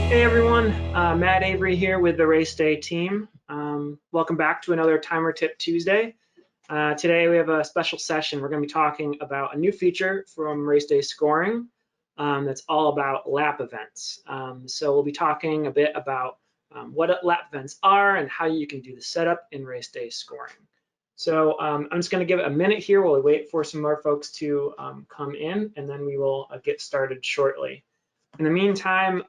Hey everyone, Matt Avery here with the Race Day team. Welcome back to another Timer Tip Tuesday. Today we have a special session. We're going to be talking about a new feature from Race Day Scoring that's all about lap events. So we'll be talking a bit about what lap events are and how you can do the setup in Race Day Scoring. So I'm just going to give it a minute here while we wait for some more folks to come in, and then we will get started shortly. In the meantime,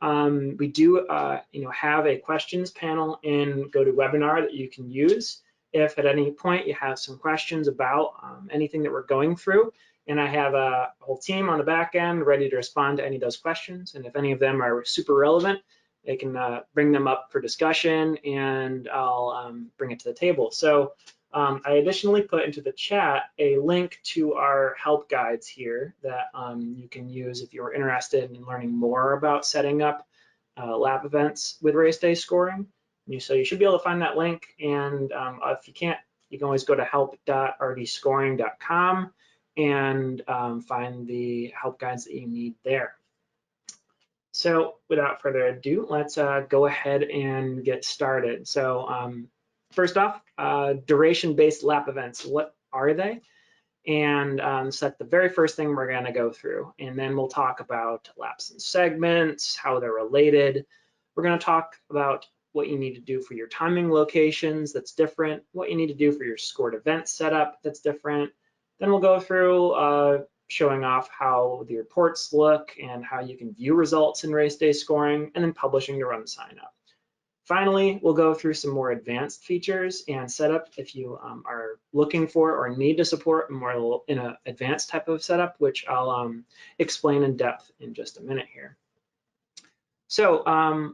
we do have a questions panel in GoToWebinar that you can use if at any point you have some questions about anything that we're going through. And I have a whole team on the back end ready to respond to any of those questions. And if any of them are super relevant, they can bring them up for discussion, and I'll bring it to the table. So I additionally put into the chat a link to our help guides here that you can use if you're interested in learning more about setting up lap events with race day scoring. So you should be able to find that link, and if you can't, you can always go to help.rdscoring.com and find the help guides that you need there. So without further ado, let's go ahead and get started. So first off, duration-based lap events, what are they? And so that's the very first thing we're going to go through. And then we'll talk about laps and segments, how they're related. We're going to talk about what you need to do for your timing locations that's different, what you need to do for your scored event setup that's different. Then we'll go through showing off how the reports look and how you can view results in race day scoring, and then publishing to RunSignup. Finally, we'll go through some more advanced features and setup if you are looking for or need to support more in an advanced type of setup, which I'll explain in depth in just a minute here. So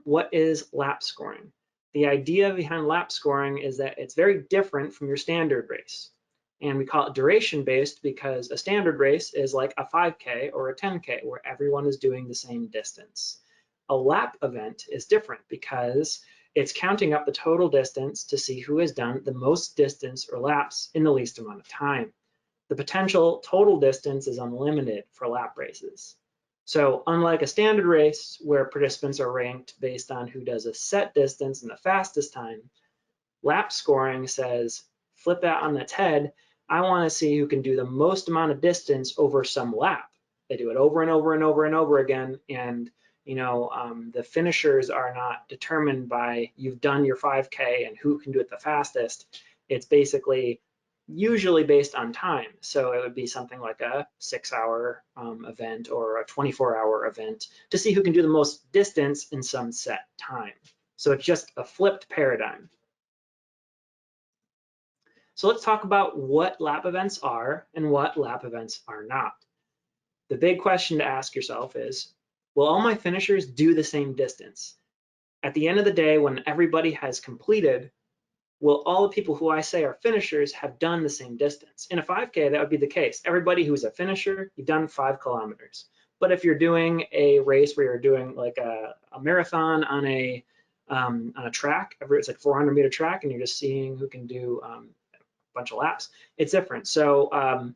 what is lap scoring? The idea behind lap scoring is that it's very different from your standard race. And we call it duration-based because a standard race is like a 5K or a 10K where everyone is doing the same distance. A lap event is different because it's counting up the total distance to see who has done the most distance or laps in the least amount of time. The potential total distance is unlimited for lap races. So unlike a standard race where participants are ranked based on who does a set distance in the fastest time, lap scoring says, flip that on its head, I want to see who can do the most amount of distance over some lap. They do it over and over and over and over again, and the finishers are not determined by you've done your 5K and who can do it the fastest. It's basically usually based on time. So it would be something like a 6-hour event or a 24-hour event to see who can do the most distance in some set time. So it's just a flipped paradigm. So let's talk about what lap events are and what lap events are not. The big question to ask yourself is, will all my finishers do the same distance? At the end of the day, when everybody has completed, will all the people who I say are finishers have done the same distance? In a 5K, that would be the case. Everybody who's a finisher, you've done 5 kilometers. But if you're doing a race where you're doing like a marathon on a track, it's like 400-meter track, and you're just seeing who can do bunch of laps, it's different. So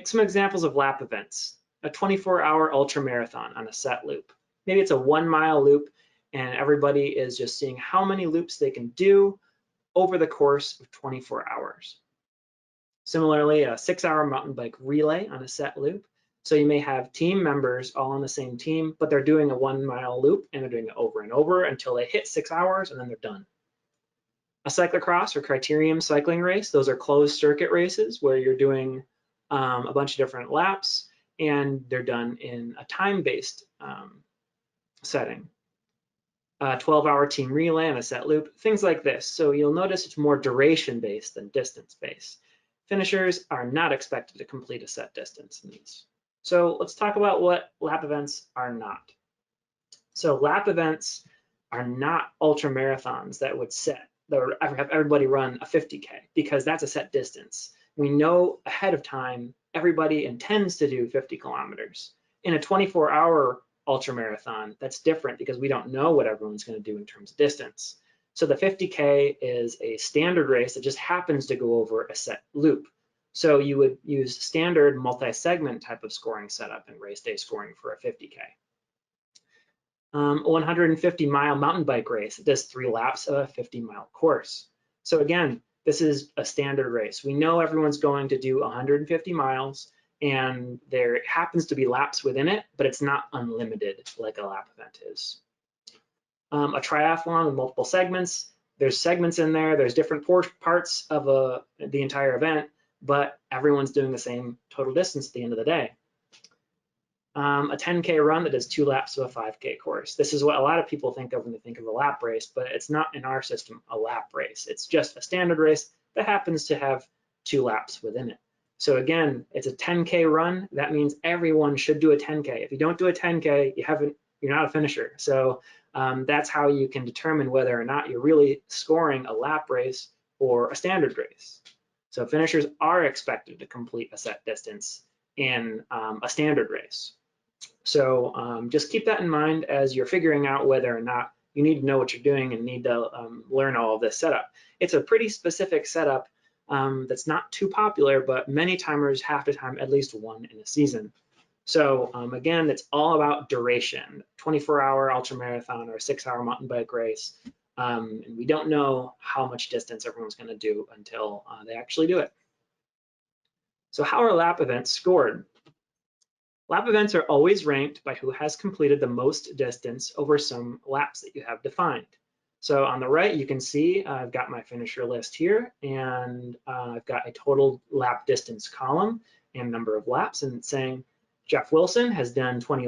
some examples of lap events: a 24-hour ultra marathon on a set loop. Maybe it's a 1-mile loop, and everybody is just seeing how many loops they can do over the course of 24 hours. Similarly, a 6-hour mountain bike relay on a set loop. So you may have team members all on the same team, but they're doing a 1-mile loop, and they're doing it over and over until they hit 6 hours, and then they're done. A cyclocross or criterium cycling race, those are closed circuit races where you're doing a bunch of different laps, and they're done in a time-based setting. A 12-hour team relay on a set loop, things like this. So you'll notice it's more duration-based than distance-based. Finishers are not expected to complete a set distance in these. So let's talk about what lap events are not. So lap events are not ultra marathons that would have everybody run a 50K, because that's a set distance. We know ahead of time everybody intends to do 50 kilometers. In a 24-hour ultra marathon, that's different because we don't know what everyone's going to do in terms of distance. So the 50K is a standard race that just happens to go over a set loop. So you would use standard multi-segment type of scoring setup in race day scoring for a 50K. A 150-mile mountain bike race. It does 3 laps of a 50-mile course. So again, this is a standard race. We know everyone's going to do 150 miles, and there happens to be laps within it, but it's not unlimited like a lap event is. A triathlon with multiple segments. There's segments in there. There's different parts of the entire event, but everyone's doing the same total distance at the end of the day. A 10K run that does 2 laps of a 5K course. This is what a lot of people think of when they think of a lap race, but it's not in our system a lap race. It's just a standard race that happens to have 2 laps within it. So again, it's a 10K run. That means everyone should do a 10K. If you don't do a 10K, you're not a finisher. So that's how you can determine whether or not you're really scoring a lap race or a standard race. So finishers are expected to complete a set distance in a standard race. So just keep that in mind as you're figuring out whether or not you need to know what you're doing and need to learn all of this setup. It's a pretty specific setup that's not too popular, but many timers have to time at least one in a season. So again, it's all about duration, 24-hour ultramarathon or a 6-hour mountain bike race. And we don't know how much distance everyone's going to do until they actually do it. So how are lap events scored? Lap events are always ranked by who has completed the most distance over some laps that you have defined. So on the right, you can see I've got my finisher list here, and I've got a total lap distance column and number of laps, and it's saying Jeff Wilson has done 20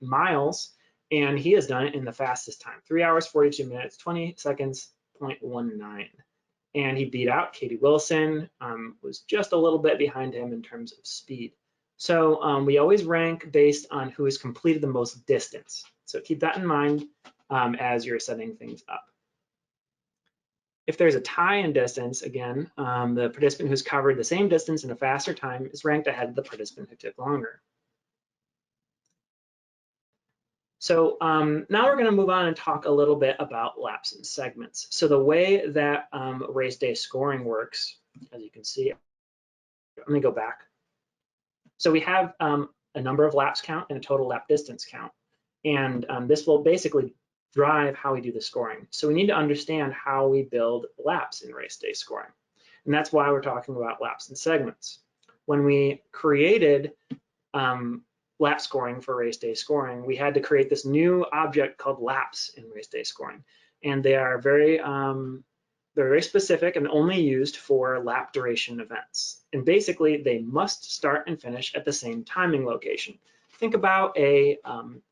miles, and he has done it in the fastest time, 3 hours, 42 minutes, 20 seconds, 0.19. And he beat out Katie Wilson, was just a little bit behind him in terms of speed. So we always rank based on who has completed the most distance. So keep that in mind as you're setting things up. If there's a tie in distance, again, the participant who's covered the same distance in a faster time is ranked ahead of the participant who took longer. So now we're going to move on and talk a little bit about laps and segments. So the way that race day scoring works, as you can see, let me go back. So we have a number of laps count and a total lap distance count. And this will basically drive how we do the scoring. So we need to understand how we build laps in race day scoring. And that's why we're talking about laps and segments. When we created lap scoring for race day scoring, we had to create this new object called laps in race day scoring. And they are they're very specific and only used for lap duration events. And basically, they must start and finish at the same timing location. Think about a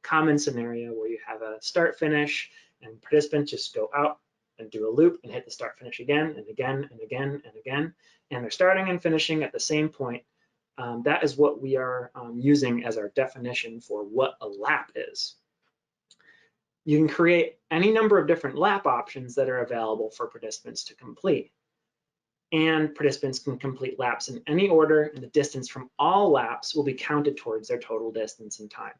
common scenario where you have a start finish and participants just go out and do a loop and hit the start finish again and again and again and again. And they're starting and finishing at the same point. That is what we are using as our definition for what a lap is. You can create any number of different lap options that are available for participants to complete. And participants can complete laps in any order, and the distance from all laps will be counted towards their total distance and time.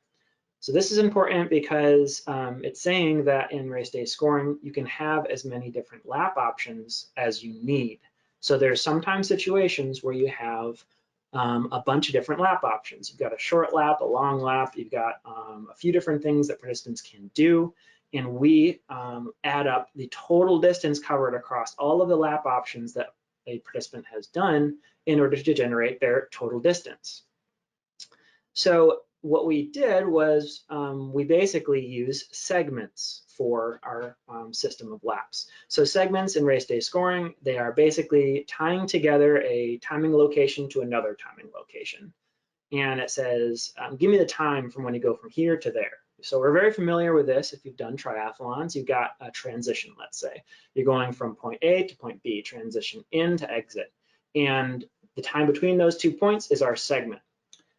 So this is important because it's saying that in race day scoring, you can have as many different lap options as you need. So there's sometimes situations where you have a bunch of different lap options. You've got a short lap, a long lap, you've got a few different things that participants can do, and we add up the total distance covered across all of the lap options that a participant has done in order to generate their total distance. So what we did was we basically use segments for our system of laps. So segments in race day scoring, they are basically tying together a timing location to another timing location. And it says, give me the time from when you go from here to there. So we're very familiar with this. If you've done triathlons, you've got a transition, let's say. You're going from point A to point B, transition in to exit. And the time between those 2 points is our segment.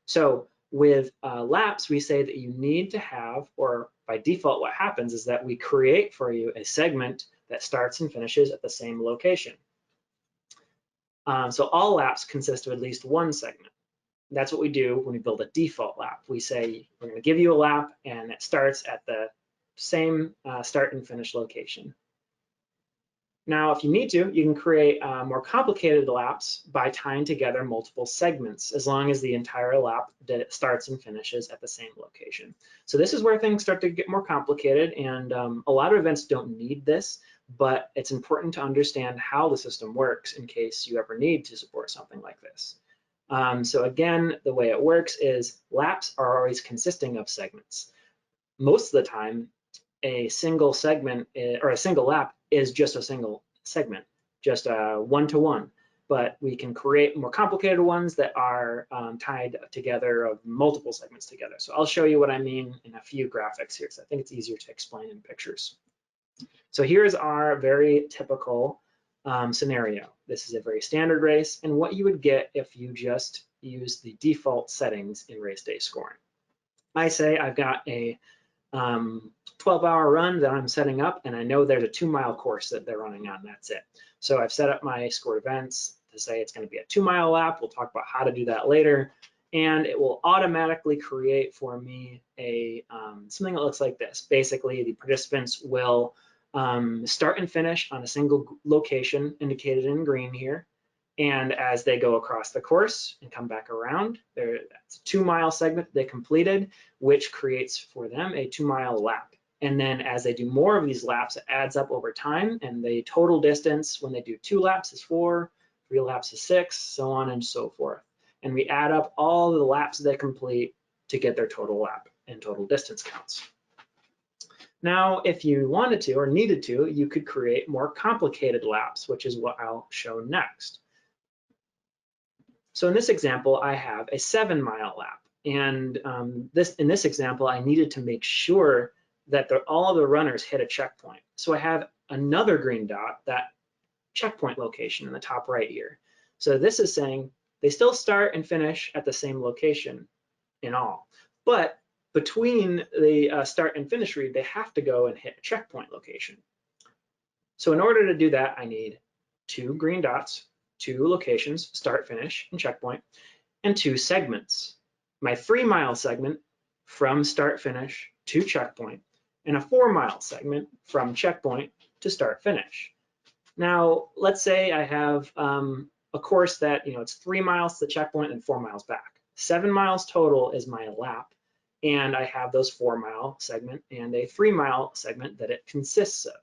So with laps, we say that you need to have, or by default what happens is that we create for you a segment that starts and finishes at the same location. So all laps consist of at least one segment. That's what we do when we build a default lap. We say we're going to give you a lap and it starts at the same start and finish location. Now, if you need to, you can create more complicated laps by tying together multiple segments, as long as the entire lap starts and finishes at the same location. So this is where things start to get more complicated, and a lot of events don't need this, but it's important to understand how the system works in case you ever need to support something like this. So again, the way it works is laps are always consisting of segments. Most of the time, a single segment or a single lap is just a single segment, just a one-to-one. But we can create more complicated ones that are tied together of multiple segments together. So I'll show you what I mean in a few graphics here, because I think it's easier to explain in pictures. So here's our very typical scenario. This is a very standard race, and what you would get if you just use the default settings in race day scoring. I say I've got a 12-hour run that I'm setting up, and I know there's a 2-mile course that they're running on. That's it. So I've set up my scored events to say it's going to be a 2-mile lap. We'll talk about how to do that later, and it will automatically create for me a something that looks like this. Basically, the participants will start and finish on a single location indicated in green here. And as they go across the course and come back around, that's a 2-mile segment they completed, which creates for them a 2-mile lap. And then as they do more of these laps, it adds up over time, and the total distance when they do 2 laps is 4, 3 laps is 6, so on and so forth. And we add up all the laps they complete to get their total lap and total distance counts. Now, if you wanted to or needed to, you could create more complicated laps, which is what I'll show next. So in this example, I have a 7-mile lap. And in this example, I needed to make sure that all the runners hit a checkpoint. So I have another green dot, that checkpoint location in the top right here. So this is saying they still start and finish at the same location in all. But between the start and finish read, they have to go and hit a checkpoint location. So in order to do that, I need 2 green dots, 2 locations, start, finish, and checkpoint, and 2 segments. My 3-mile segment from start, finish to checkpoint, and a 4-mile segment from checkpoint to start, finish. Now, let's say I have a course that, it's 3 miles to the checkpoint and 4 miles back. 7 miles total is my lap, and I have those 4-mile segment and a 3-mile segment that it consists of.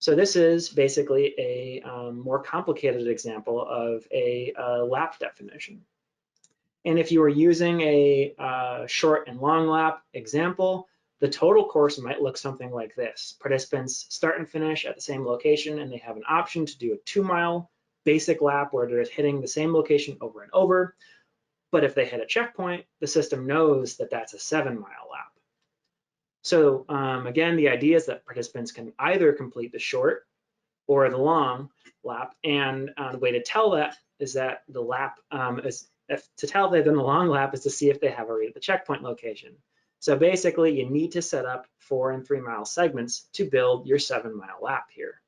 So this is basically a more complicated example of a lap definition. And if you were using a short and long lap example, the total course might look something like this. Participants start and finish at the same location, and they have an option to do a 2-mile basic lap where they're hitting the same location over and over. But if they hit a checkpoint, the system knows that that's a 7-mile lap. So again, the idea is that participants can either complete the short or the long lap, and the way to tell that is that the lap to tell if they've done the long lap is to see if they have a read at the checkpoint location. So basically, you need to set up 4- and 3-mile segments to build your 7-mile lap here.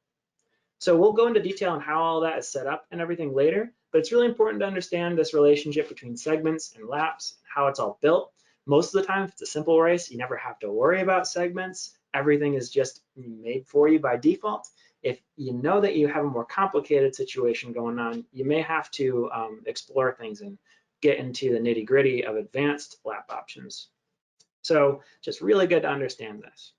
So we'll go into detail on how all that is set up and everything later, but it's really important to understand this relationship between segments and laps, how it's all built. Most of the time, if it's a simple race, you never have to worry about segments. Everything is just made for you by default. If you know that you have a more complicated situation going on, you may have to explore things and get into the nitty-gritty of advanced lap options. So just really good to understand this.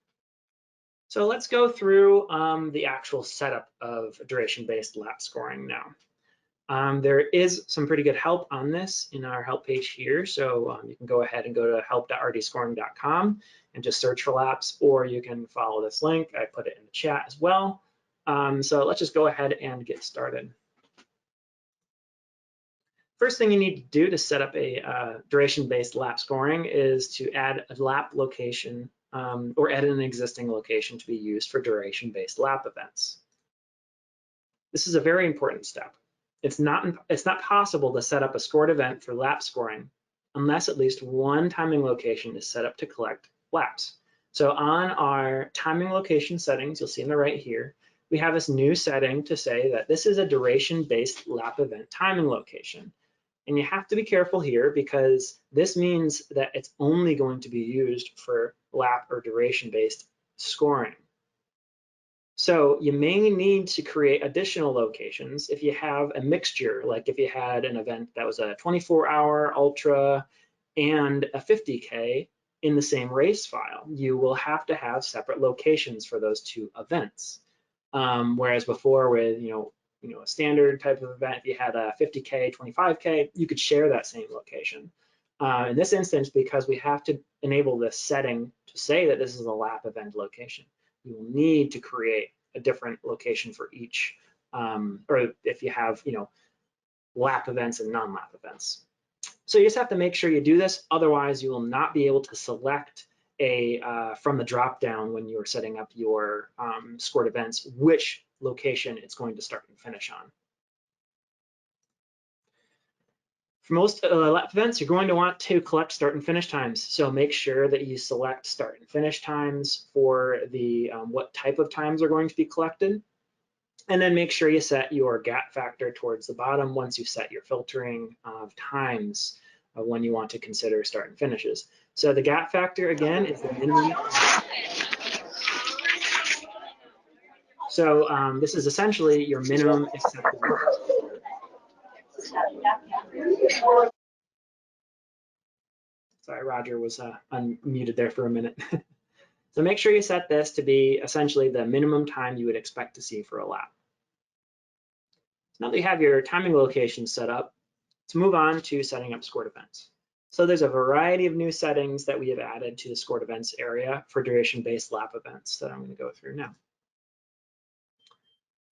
So let's go through the actual setup of duration-based lap scoring now. There is some pretty good help on this in our help page here. So you can go ahead and go to help.rdscoring.com and just search for laps, or you can follow this link. I put it in the chat as well. So let's just go ahead and get started. First thing you need to do to set up a duration-based lap scoring is to add a lap location or add an existing location to be used for duration-based lap events. This is a very important step. It's not possible to set up a scored event for lap scoring unless at least one timing location is set up to collect laps. So on our timing location settings, you'll see on the right here, we have this new setting to say that this is a duration-based lap event timing location. And you have to be careful here because this means that it's only going to be used for lap or duration-based scoring. So you may need to create additional locations if you have a mixture, like if you had an event that was a 24-hour ultra and a 50K in the same race file. You will have to have separate locations for those two events. Whereas before with a standard type of event, if you had a 50K, 25K, you could share that same location. In this instance, because we have to enable this setting to say that this is a lap event location, you will need to create a different location for each, or if you have lap events and non-lap events. So you just have to make sure you do this, otherwise you will not be able to select from the drop-down when you're setting up your scored events, which location it's going to start and finish on. For most lap events, you're going to want to collect start and finish times. So make sure that you select start and finish times for the what type of times are going to be collected. And then make sure you set your gap factor towards the bottom once you've set your filtering of times of when you want to consider start and finishes. So the gap factor, again, is the minimum. So this is essentially your minimum acceptable. Sorry, Roger was unmuted there for a minute. So make sure you set this to be essentially the minimum time you would expect to see for a lap. Now that you have your timing location set up, let's move on to setting up scored events. So there's a variety of new settings that we have added to the scored events area for duration-based lap events that I'm going to go through now.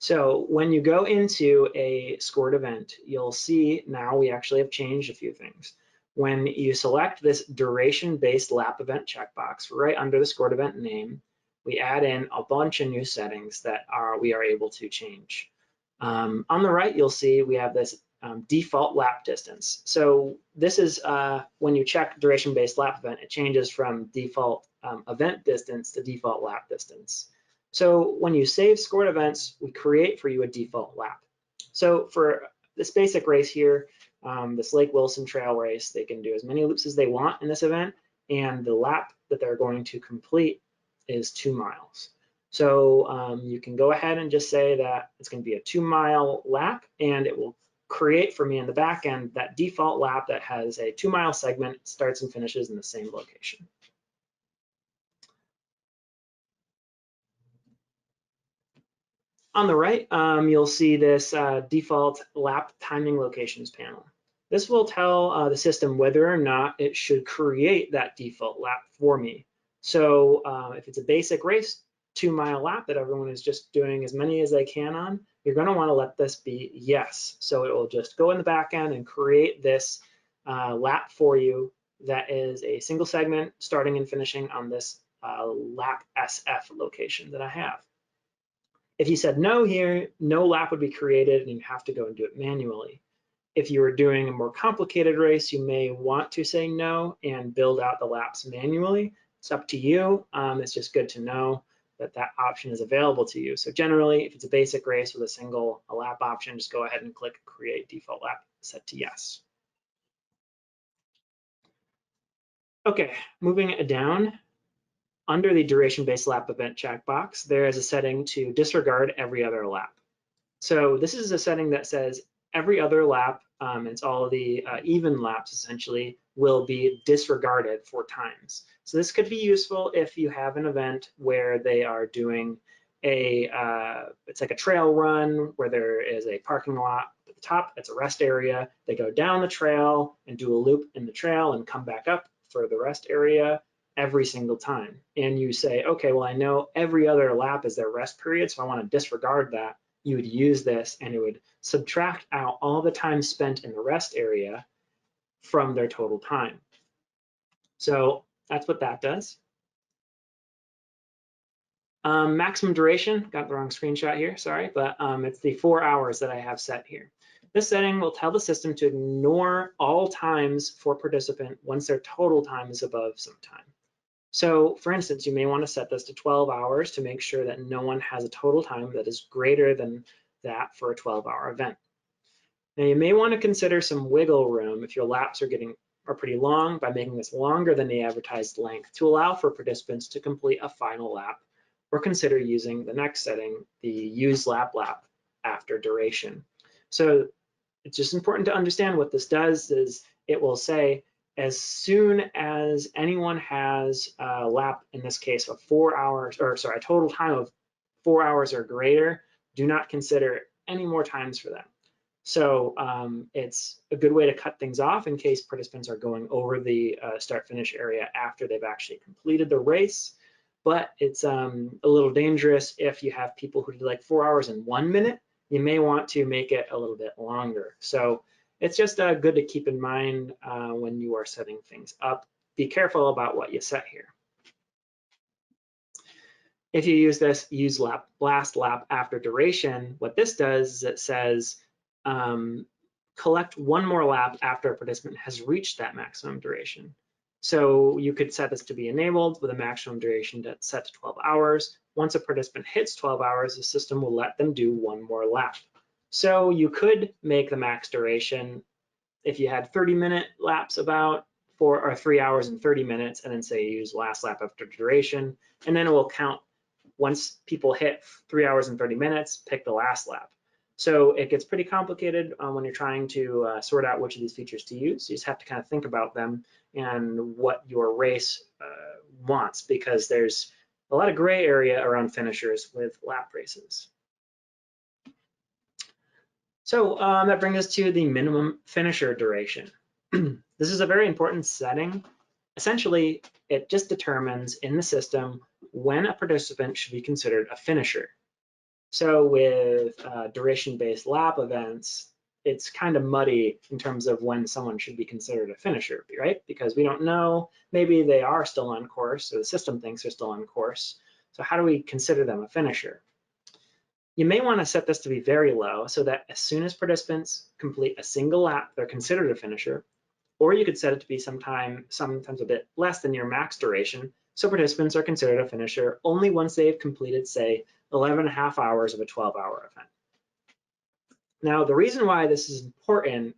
So when you go into a scored event, you'll see now we actually have changed a few things. When you select this duration-based lap event checkbox right under the scored event name, we add in a bunch of new settings that we are able to change. On the right, you'll see we have this default lap distance. So this is when you check duration-based lap event, it changes from default event distance to default lap distance. So when you save scored events, we create for you a default lap. So for this basic race here, this Lake Wilson Trail race, they can do as many loops as they want in this event, and the lap that they're going to complete is 2 miles. So you can go ahead and just say that it's going to be a 2-mile lap, and it will create for me in the back end that default lap that has a 2-mile segment, starts and finishes in the same location. On the right, you'll see this default lap timing locations panel. This will tell the system whether or not it should create that default lap for me. So if it's a basic race, 2-mile lap that everyone is just doing as many as they can on, you're going to want to let this be yes. So it will just go in the back end and create this lap for you that is a single segment starting and finishing on this lap SF location that I have. If you said no here, no lap would be created and you have to go and do it manually. If you were doing a more complicated race, you may want to say no and build out the laps manually. It's up to you. It's just good to know that that option is available to you. So generally, if it's a basic race with a single lap option, just go ahead and click create default lap, set to yes. Okay, moving it down. Under the duration-based lap event checkbox, there is a setting to disregard every other lap. So this is a setting that says every other lap, it's all of the even laps essentially, will be disregarded for times. So this could be useful if you have an event where they are doing it's like a trail run where there is a parking lot at the top, it's a rest area. They go down the trail and do a loop in the trail and come back up for the rest area every single time. And you say, okay, well, I know every other lap is their rest period, so I want to disregard that. You would use this and it would subtract out all the time spent in the rest area from their total time. So that's what that does. Maximum duration, got the wrong screenshot here, sorry, but it's the 4 hours that I have set here. This setting will tell the system to ignore all times for participant once their total time is above some time. So for instance, you may want to set this to 12 hours to make sure that no one has a total time that is greater than that for a 12-hour event. Now you may want to consider some wiggle room if your laps are pretty long by making this longer than the advertised length to allow for participants to complete a final lap or consider using the next setting, the use lap after duration. So it's just important to understand what this does is it will say as soon as anyone has a lap, in this case of 4 hours, or sorry, a total time of 4 hours or greater, do not consider any more times for them. So it's a good way to cut things off in case participants are going over the start-finish area after they've actually completed the race. But it's a little dangerous if you have people who do like 4 hours and 1 minute. You may want to make it a little bit longer. So it's just good to keep in mind when you are setting things up. Be careful about what you set here. If you use this use last lap after duration, what this does is it says collect one more lap after a participant has reached that maximum duration. So you could set this to be enabled with a maximum duration that's set to 12 hours. Once a participant hits 12 hours, the system will let them do one more lap. So you could make the max duration, if you had 30-minute laps about, 3 hours and 30 minutes, and then say use last lap after duration, and then it will count once people hit 3 hours and 30 minutes, pick the last lap. So it gets pretty complicated when you're trying to sort out which of these features to use. You just have to kind of think about them and what your race wants, because there's a lot of gray area around finishers with lap races. So that brings us to the minimum finisher duration. This is a very important setting. Essentially, it just determines in the system when a participant should be considered a finisher. So with duration-based lap events, it's kind of muddy in terms of when someone should be considered a finisher, right? Because we don't know, maybe they are still on course, or the system thinks they're still on course. So how do we consider them a finisher? You may want to set this to be very low so that as soon as participants complete a single lap, they're considered a finisher. Or you could set it to be sometimes a bit less than your max duration, so participants are considered a finisher only once they've completed, say, 11.5 hours of a 12-hour event. Now, the reason why this is important,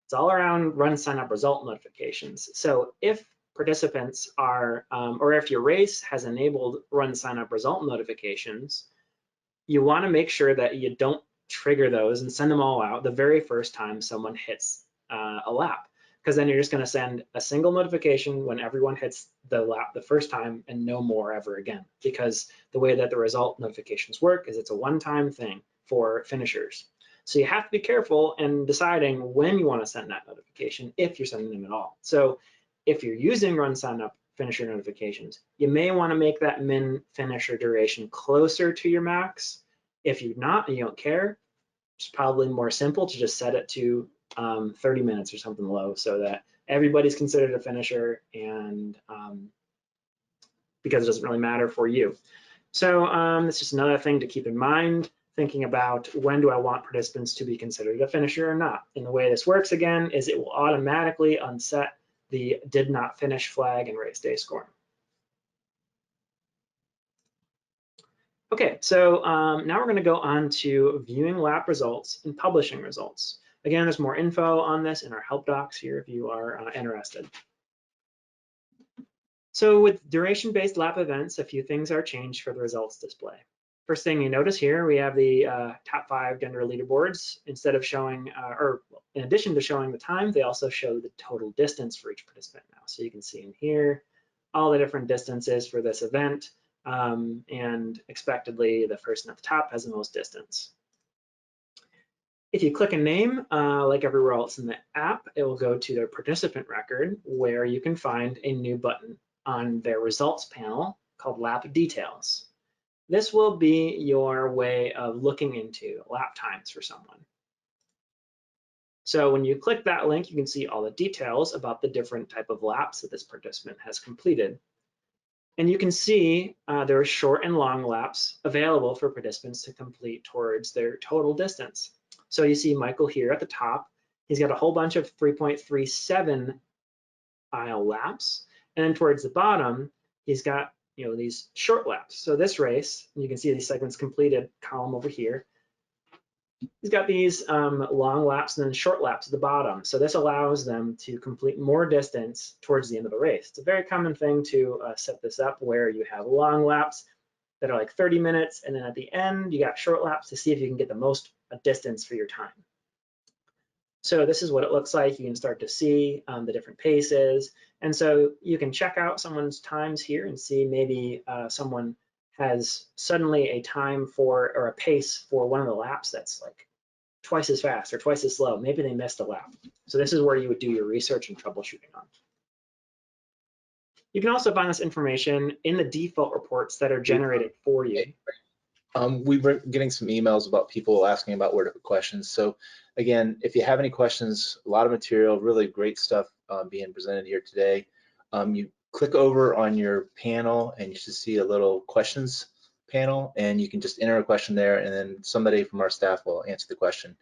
it's all around RunSignup result notifications. So if participants are, or if your race has enabled RunSignup result notifications, you want to make sure that you don't trigger those and send them all out the very first time someone hits a lap, because then you're just going to send a single notification when everyone hits the lap the first time and no more ever again, because the way that the result notifications work is it's a one-time thing for finishers. So you have to be careful in deciding when you want to send that notification, if you're sending them at all. So if you're using RunSignup finisher notifications, you may want to make that min finisher duration closer to your max. If you're not and you don't care, it's probably more simple to just set it to 30 minutes or something low, so that everybody's considered a finisher, and because it doesn't really matter for you. So it's just another thing to keep in mind, thinking about when do I want participants to be considered a finisher or not. And the way this works again is it will automatically unset the did not finish flag and race day scoring. Okay, so now we're going to go on to viewing lap results and publishing results. Again, there's more info on this in our help docs here if you are interested. So with duration-based lap events, a few things are changed for the results display. First thing you notice here, we have the top 5 gender leaderboards. Instead of showing, or in addition to showing the time, they also show the total distance for each participant now. So you can see in here all the different distances for this event. And expectedly, the person at the top has the most distance. If you click a name, like everywhere else in the app, it will go to their participant record, where you can find a new button on their results panel called Lap Details. This will be your way of looking into lap times for someone. So when you click that link, you can see all the details about the different type of laps that this participant has completed. And you can see there are short and long laps available for participants to complete towards their total distance. So you see Michael here at the top. He's got a whole bunch of 3.37 mile laps. And then towards the bottom, he's got these short laps. So this race, you can see these segments completed column over here. He's got these long laps and then short laps at the bottom. So this allows them to complete more distance towards the end of the race. It's a very common thing to set this up where you have long laps that are like 30 minutes, and then at the end, you got short laps to see if you can get the most distance for your time. So this is what it looks like. You can start to see the different paces. And so you can check out someone's times here and see maybe someone has suddenly a time for, or a pace for one of the laps that's like twice as fast or twice as slow. Maybe they missed a lap. So this is where you would do your research and troubleshooting on. You can also find this information in the default reports that are generated for you. We were getting some emails about people asking about where to put questions. So again, if you have any questions, a lot of material, really great stuff being presented here today. You click over on your panel and you should see a little questions panel, and you can just enter a question there, and then somebody from our staff will answer the question.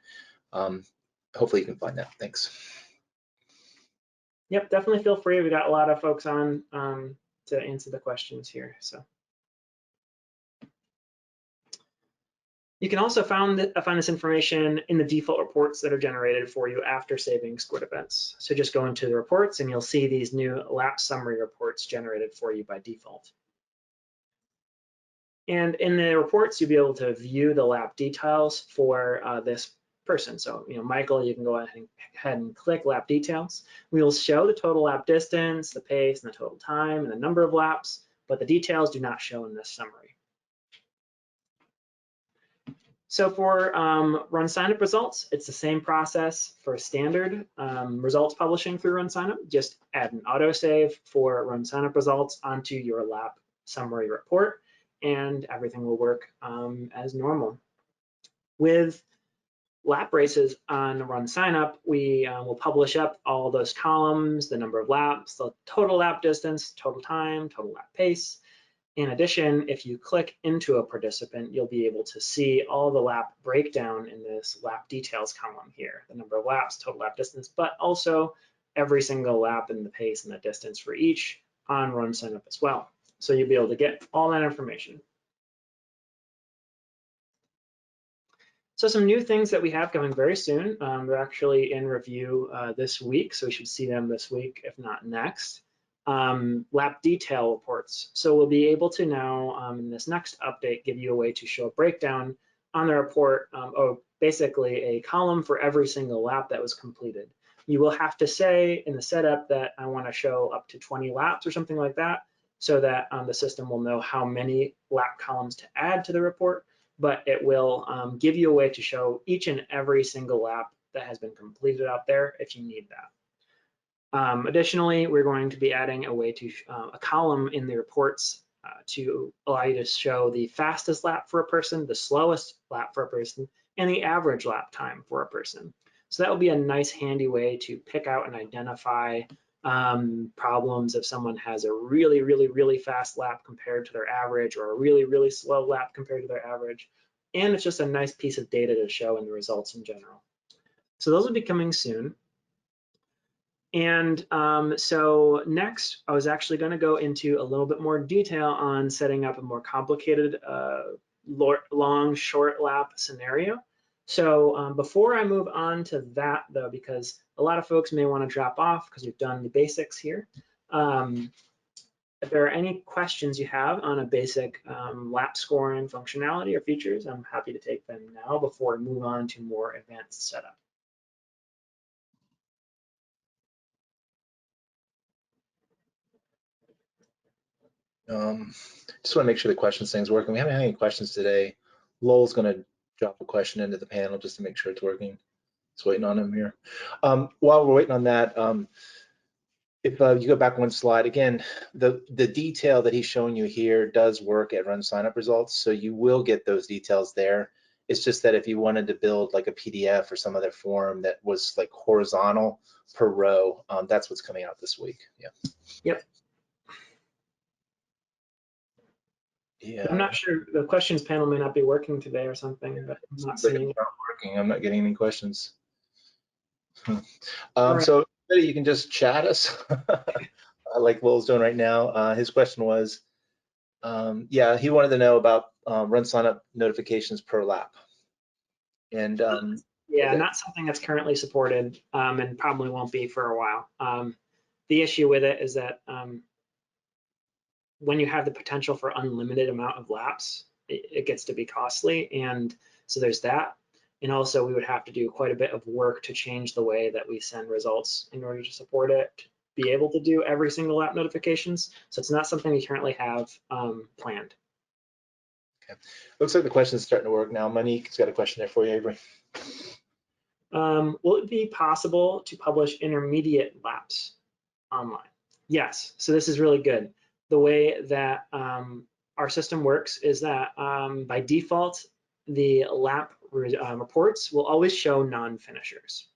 Hopefully you can find that. Thanks. Yep, definitely feel free. We got a lot of folks on to answer the questions here. So you can also find this information in the default reports that are generated for you after saving squid events. So just go into the reports and you'll see these new lap summary reports generated for you by default. And in the reports, you'll be able to view the lap details for this person. So, Michael, you can go ahead and click lap details. We will show the total lap distance, the pace, and the total time, and the number of laps, but the details do not show in this summary. So for RunSignup results, it's the same process for standard results publishing through RunSignup. Just add an autosave for RunSignup results onto your lap summary report, and everything will work as normal. With lap races on RunSignup, we will publish up all those columns, the number of laps, the total lap distance, total time, total lap pace. In addition, if you click into a participant, you'll be able to see all the lap breakdown in this lap details column here, the number of laps, total lap distance, but also every single lap and the pace and the distance for each on RunSignup as well. So you'll be able to get all that information. So some new things that we have coming very soon. They're actually in review this week, so we should see them this week, if not next. Lap detail reports. So we'll be able to now, in this next update, give you a way to show a breakdown on the report, or basically a column for every single lap that was completed. You will have to say in the setup that I want to show up to 20 laps or something like that, so that the system will know how many lap columns to add to the report, but it will give you a way to show each and every single lap that has been completed out there if you need that. Additionally, we're going to be adding a way to a column in the reports to allow you to show the fastest lap for a person, the slowest lap for a person, and the average lap time for a person. So that will be a nice handy way to pick out and identify problems if someone has a really, really, really fast lap compared to their average, or a really, really slow lap compared to their average. And it's just a nice piece of data to show in the results in general. So those will be coming soon. And so next, I was actually going to go into a little bit more detail on setting up a more complicated long short lap scenario. So before I move on to that, though, because a lot of folks may want to drop off because we've done the basics here, if there are any questions you have on a basic lap scoring functionality or features, I'm happy to take them now before we move on to more advanced setup. Just want to make sure the questions thing's working. We haven't had any questions today. Lowell's going to drop a question into the panel just to make sure it's working. Just waiting on him here. While we're waiting on that, if you go back one slide, again, the detail that he's showing you here does work at RunSignup results, so you will get those details there. It's just that if you wanted to build like a PDF or some other form that was like horizontal per row, that's what's coming out this week. Yeah. Yep. Yeah. I'm not sure, the questions panel may not be working today or something, but I'm not seeing it. Not working. I'm not getting any questions. Right. So you can just chat us like Will's doing right now. His question was, yeah, he wanted to know about RunSignup notifications per lap. And yeah, not something that's currently supported and probably won't be for a while. The issue with it is that when you have the potential for unlimited amount of laps, it gets to be costly. And so there's that. And also we would have to do quite a bit of work to change the way that we send results in order to support it, to be able to do every single lap notifications. So it's not something we currently have planned. Okay. Looks like the question is starting to work now. Monique's got a question there for you, Avery. Will it be possible to publish intermediate laps online? Yes, so this is really good. The way that our system works is that by default, the lap reports will always show non-finishers.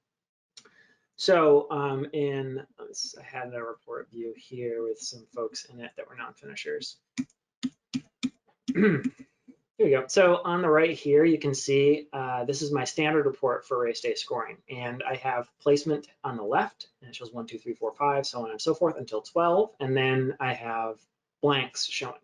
So I had a report view here with some folks in it that were non-finishers. Here we go. So on the right here, you can see this is my standard report for race day scoring. And I have placement on the left, and it shows 1, 2, 3, 4, 5, so on and so forth until 12. And then I have blanks showing.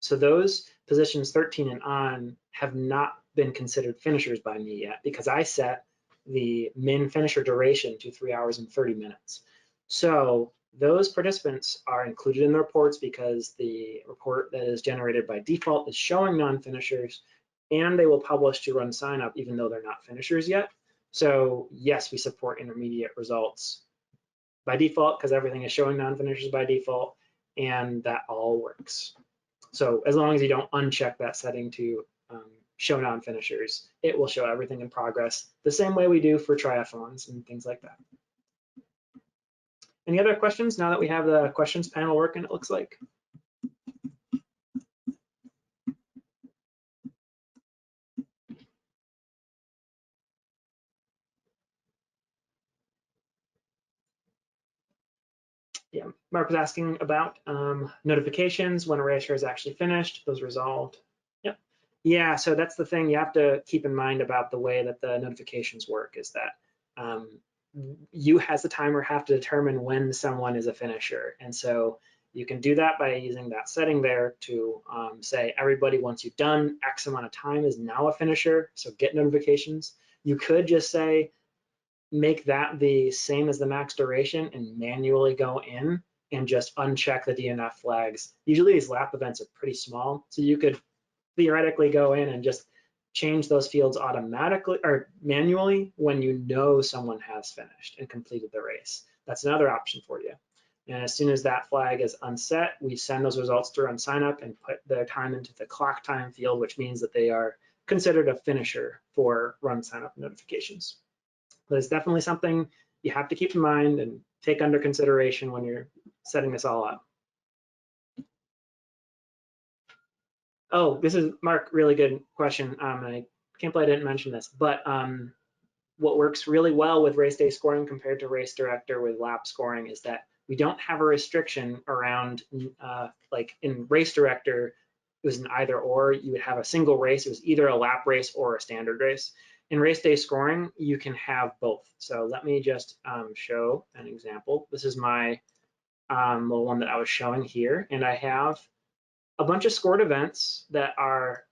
So those positions 13 and on have not been considered finishers by me yet because I set the min finisher duration to 3 hours and 30 minutes. So those participants are included in the reports because the report that is generated by default is showing non-finishers, and they will publish to RunSignup even though they're not finishers yet. So yes, we support intermediate results by default because everything is showing non-finishers by default, and that all works. So as long as you don't uncheck that setting to show non-finishers, it will show everything in progress the same way we do for triathlons and things like that. Any other questions now that we have the questions panel working, it looks like? Yeah, Mark was asking about notifications when a racer is actually finished, those resolved. Yep. Yeah, so that's the thing you have to keep in mind about the way that the notifications work is that you as the timer have to determine when someone is a finisher. And so you can do that by using that setting there to say everybody, once you've done X amount of time, is now a finisher, so get notifications. You could just say, make that the same as the max duration and manually go in and just uncheck the DNF flags. Usually these lap events are pretty small, so you could theoretically go in and just change those fields automatically or manually when you know someone has finished and completed the race. That's another option for you. And as soon as that flag is unset, we send those results to RunSignup and put their time into the clock time field, which means that they are considered a finisher for RunSignup notifications. But it's definitely something you have to keep in mind and take under consideration when you're setting this all up. Oh, this is, Mark, really good question. I can't believe I didn't mention this, but what works really well with race day scoring compared to race director with lap scoring is that we don't have a restriction around, like in race director, it was an either or. You would have a single race. It was either a lap race or a standard race. In race day scoring, you can have both. So let me just show an example. This is my little one that I was showing here, and I have a bunch of scored events that are,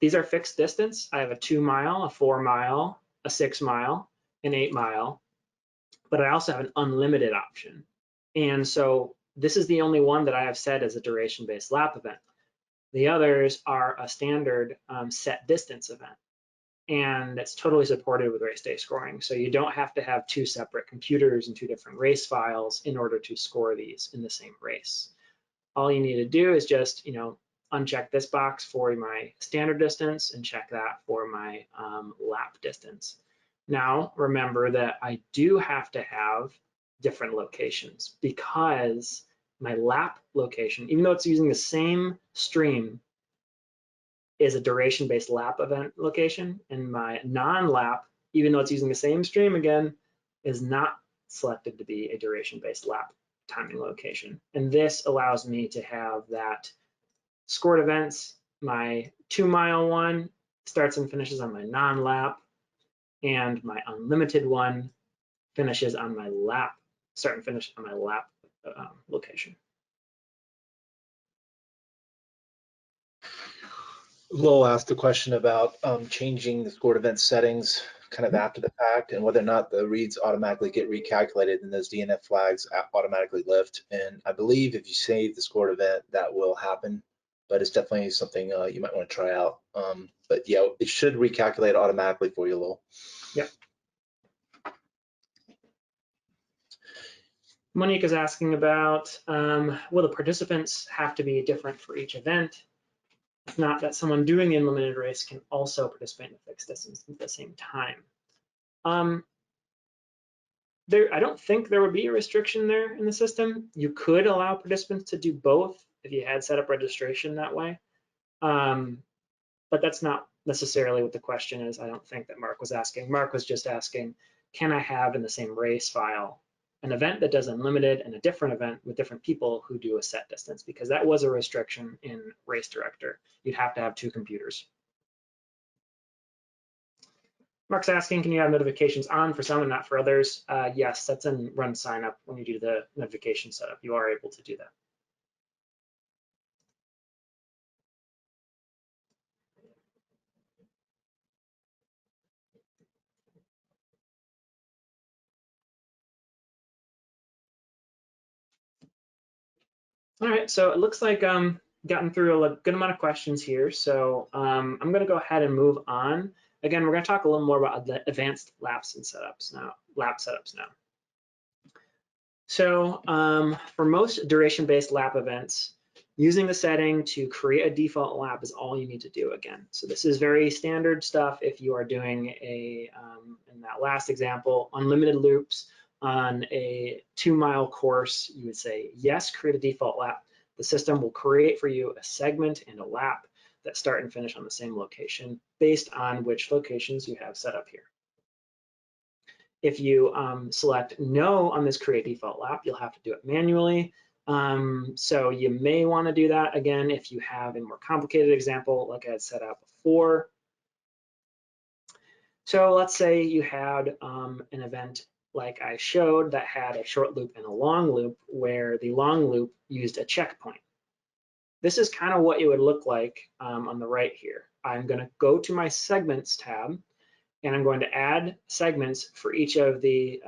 these are fixed distance. I have a 2 mile, a 4 mile, a 6 mile, an 8 mile, but I also have an unlimited option. And so this is the only one that I have set as a duration-based lap event. The others are a standard set distance event. And it's totally supported with race day scoring. So you don't have to have 2 separate computers and 2 different race files in order to score these in the same race. All you need to do is just, uncheck this box for my standard distance and check that for my lap distance. Now, remember that I do have to have different locations because my lap location, even though it's using the same stream, is a duration-based lap event location, and my non-lap, even though it's using the same stream again, is not selected to be a duration-based lap timing location. And this allows me to have that scored events. My 2 mile one starts and finishes on my non-lap, and my unlimited one finishes on my lap, start and finish on my lap location. Lowell asked a question about changing the scored event settings kind of after the fact, and whether or not the reads automatically get recalculated and those DNF flags automatically lift. And I believe if you save the scored event, that will happen, but it's definitely something you might want to try out. But yeah, it should recalculate automatically for you, Lowell. Yep. Monique is asking about, will the participants have to be different for each event? If not, that someone doing the unlimited race can also participate in the fixed distance at the same time. I don't think there would be a restriction there in the system. You could allow participants to do both if you had set up registration that way. But that's not necessarily what the question is. I don't think that Mark was asking. Mark was just asking, can I have in the same race file an event that does unlimited and a different event with different people who do a set distance? Because that was a restriction in Race Director. You'd have to have 2 computers. Mark's asking, can you have notifications on for some and not for others? Yes, that's in RunSignup. When you do the notification setup, you are able to do that. All right, so it looks like gotten through a good amount of questions here. So I'm going to go ahead and move on. Again, we're going to talk a little more about the advanced laps and setups now, lap setups now. So for most duration-based lap events, using the setting to create a default lap is all you need to do again. So this is very standard stuff if you are doing a, in that last example, unlimited loops on a 2-mile course, you would say, yes, create a default lap. The system will create for you a segment and a lap that start and finish on the same location based on which locations you have set up here. If you select no on this create default lap, you'll have to do it manually. So you may want to do that again if you have a more complicated example like I had set out before. So let's say you had an event like I showed that had a short loop and a long loop where the long loop used a checkpoint. This is kind of what it would look like on the right here. I'm going to go to my segments tab and I'm going to add segments for each of the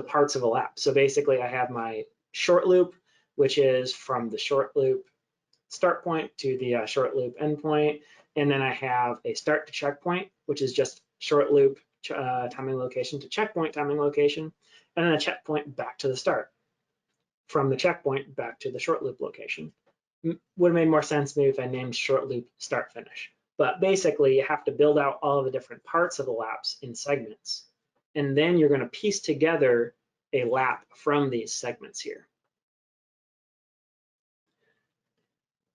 parts of a lap. So basically I have my short loop, which is from the short loop start point to the short loop endpoint. And then I have a start to checkpoint, which is just short loop timing location to checkpoint timing location, and then a checkpoint back to the start. From the checkpoint back to the short loop location. Would have made more sense maybe if I named short loop start finish. But basically you have to build out all of the different parts of the laps in segments. And then you're going to piece together a lap from these segments here.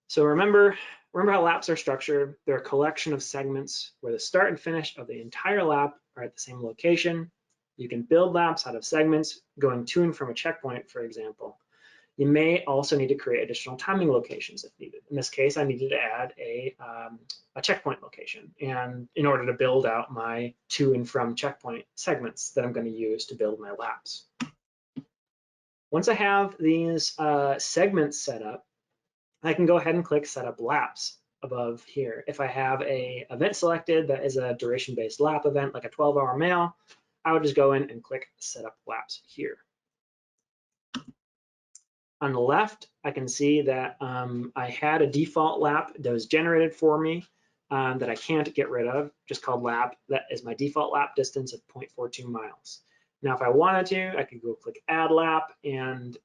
So remember how laps are structured. They're a collection of segments where the start and finish of the entire lap are at the same location. You can build laps out of segments going to and from a checkpoint, for example. You may also need to create additional timing locations if needed. In this case, I needed to add a checkpoint location, and in order to build out my to and from checkpoint segments that I'm going to use to build my laps. Once I have these segments set up, I can go ahead and click Set Up Laps above here. If I have a event selected that is a duration-based lap event, like a 12-hour mail, I would just go in and click Set Up Laps here. On the left, I can see that I had a default lap that was generated for me that I can't get rid of, just called lap. That is my default lap distance of 0.42 miles. Now, if I wanted to, I could go click Add Lap and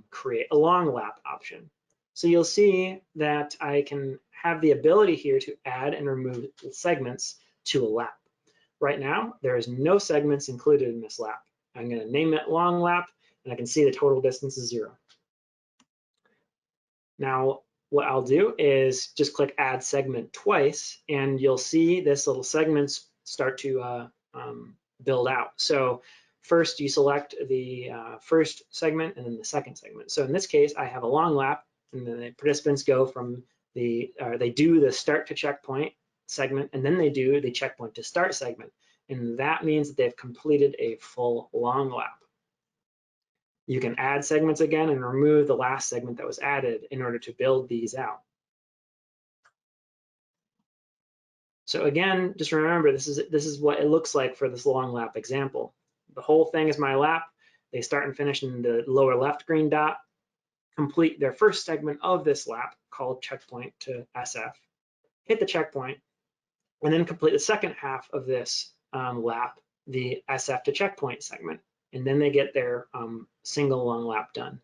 create a long lap option. So you'll see that I can have the ability here to add and remove segments to a lap. Right now, there is no segments included in this lap. I'm going to name it long lap, and I can see the total distance is 0. Now, what I'll do is just click Add Segment twice, and you'll see this little segments start to build out. So first, you select the first segment and then the second segment. So in this case, I have a long lap, and then the participants go from they do the start to checkpoint segment, and then they do the checkpoint to start segment. And that means that they've completed a full long lap. You can add segments again and remove the last segment that was added in order to build these out. So again, just remember, this is what it looks like for this long lap example. The whole thing is my lap. They start and finish in the lower left green dot, complete their first segment of this lap called checkpoint to SF, hit the checkpoint, and then complete the second half of this lap, the SF to checkpoint segment. And then they get their single long lap done.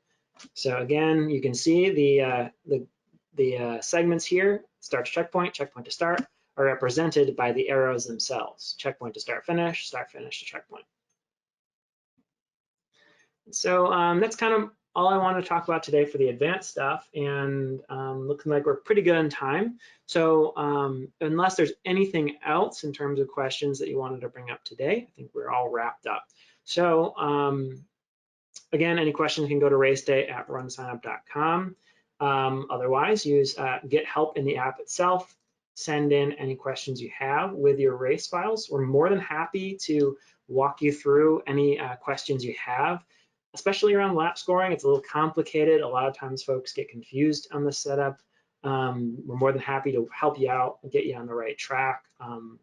So again, you can see the segments here, start to checkpoint, checkpoint to start, are represented by the arrows themselves. Checkpoint to start finish to checkpoint. So that's kind of all I want to talk about today for the advanced stuff, and looking like we're pretty good on time. So unless there's anything else in terms of questions that you wanted to bring up today, I think we're all wrapped up. So again, any questions can go to raceday@runsignup.com. Otherwise, use get help in the app itself. Send in any questions you have with your race files. We're more than happy to walk you through any questions you have, especially around lap scoring. It's a little complicated. A lot of times folks get confused on the setup. We're more than happy to help you out and get you on the right track.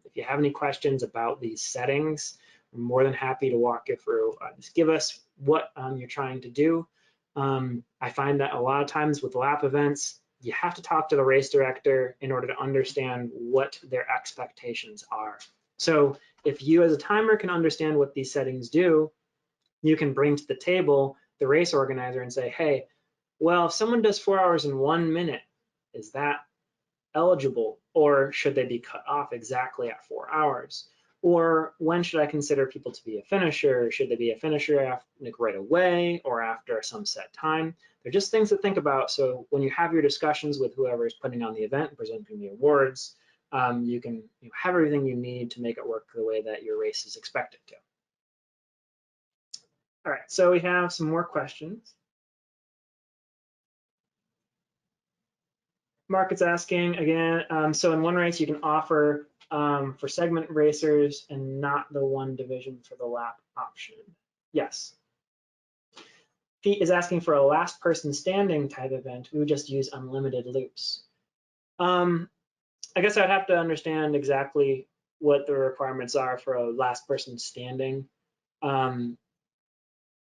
If you have any questions about these settings, we're more than happy to walk you through. Just give us what you're trying to do. I find that a lot of times with lap events, you have to talk to the race director in order to understand what their expectations are. So if you as a timer can understand what these settings do, you can bring to the table the race organizer and say, hey, well, if someone does 4 hours in 1 minute, is that eligible? Or should they be cut off exactly at 4 hours? Or when should I consider people to be a finisher? Should they be a finisher after, like right away or after some set time? They're just things to think about. So when you have your discussions with whoever is putting on the event and presenting the awards, you can have everything you need to make it work the way that your race is expected to. All right, so we have some more questions. Mark is asking again, so in one race you can offer for segment racers and not the one division for the lap option. Yes. Pete is asking for a last person standing type event. We would just use unlimited loops. I guess I'd have to understand exactly what the requirements are for a last person standing.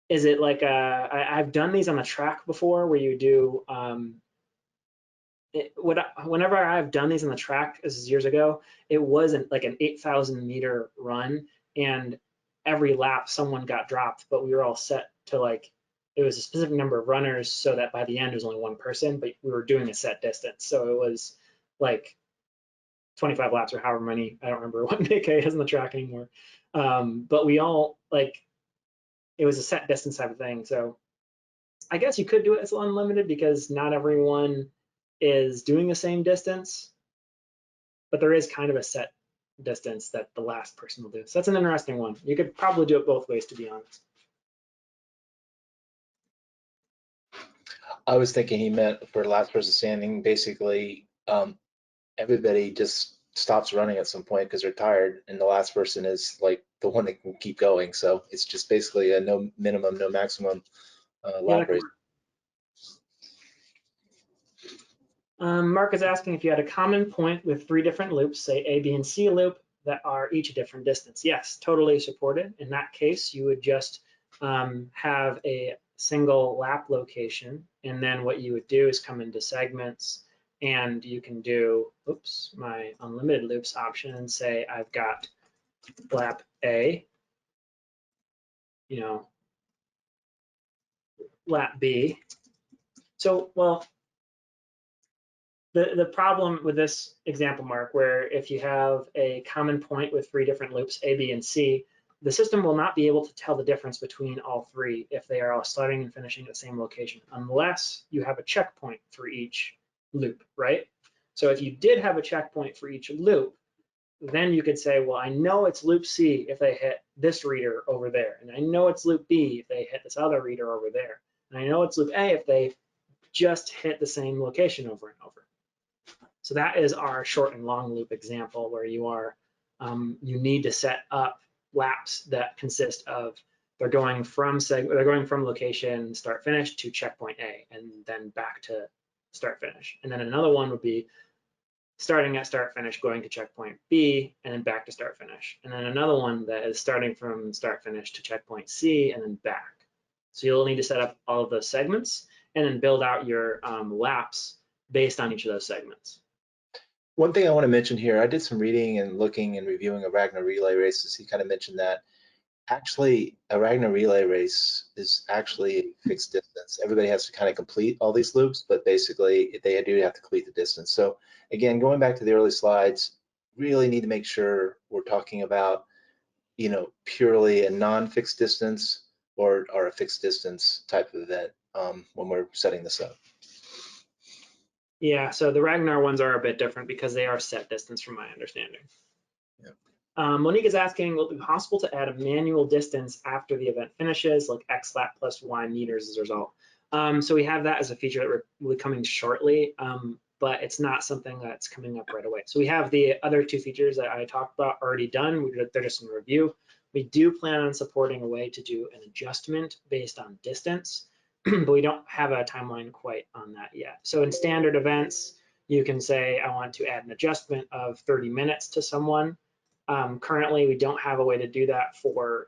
Is it like I've done these on the track before where you do, whenever I've done these on the track, this is years ago, it wasn't like an 8,000 meter run and every lap someone got dropped, but we were all set to like, it was a specific number of runners so that by the end it was only one person, but we were doing a set distance. So it was like 25 laps or however many, I don't remember what Nick has on the track anymore. But we all like, it was a set distance type of thing. So I guess you could do it as unlimited because not everyone is doing the same distance, but there is kind of a set distance that the last person will do. So that's an interesting one. You could probably do it both ways, to be honest. I was thinking he meant for last person standing, basically everybody just stops running at some point because they're tired, and the last person is like the one that can keep going. So it's just basically a no minimum, no maximum lap race. Mark is asking if you had a common point with 3 different loops, say A, B, and C loop, that are each a different distance. Yes, totally supported. In that case, you would just have a single lap location, and then what you would do is come into segments, and you can do, oops, my unlimited loops option, and say I've got lap A, lap B. So, well, the problem with this example, Mark, where if you have a common point with 3 different loops, A, B, and C, the system will not be able to tell the difference between all 3 if they are all starting and finishing at the same location, unless you have a checkpoint for each loop, right? So if you did have a checkpoint for each loop, then you could say, well, I know it's loop C if they hit this reader over there, and I know it's loop B if they hit this other reader over there, and I know it's loop A if they just hit the same location over and over. So that is our short and long loop example where you are, you need to set up laps that consist of they're going from location start finish to checkpoint A and then back to start finish. And then another one would be starting at start finish, going to checkpoint B, and then back to start finish. And then another one that is starting from start finish to checkpoint C and then back. So you'll need to set up all of those segments and then build out your laps based on each of those segments. One thing I want to mention here, I did some reading and looking and reviewing a Ragnar relay races. He kind of mentioned that actually a Ragnar relay race is actually a fixed distance. Everybody has to kind of complete all these loops, but basically they do have to complete the distance. So again, going back to the early slides, really need to make sure we're talking about, you know, purely a non-fixed distance or a fixed distance type of event when we're setting this up. Yeah, so the Ragnar ones are a bit different because they are set distance from my understanding. Yeah. Monique is asking, will it be possible to add a manual distance after the event finishes, like X lap plus Y meters as a result? So we have that as a feature that will be coming shortly, but it's not something that's coming up right away. So we have the other two features that I talked about already done. They're just in review. We do plan on supporting a way to do an adjustment based on distance, but we don't have a timeline quite on that yet. So in standard events, you can say, I want to add an adjustment of 30 minutes to someone. Currently, we don't have a way to do that for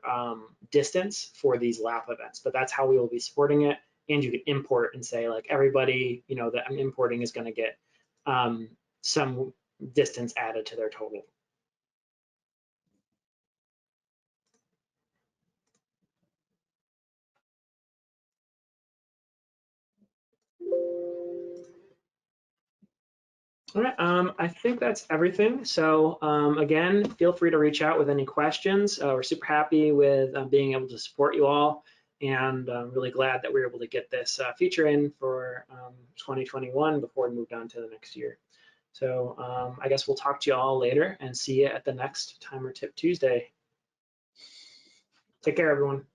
distance for these lap events, but that's how we will be supporting it. And you can import and say, like, everybody, you know, that I'm importing is going to get some distance added to their total. All right, I think that's everything. So again, feel free to reach out with any questions. We're super happy with being able to support you all, and I'm really glad that we were able to get this feature in for 2021 before we moved on to the next year. So I guess we'll talk to you all later and see you at the next Timer Tip Tuesday. Take care, everyone.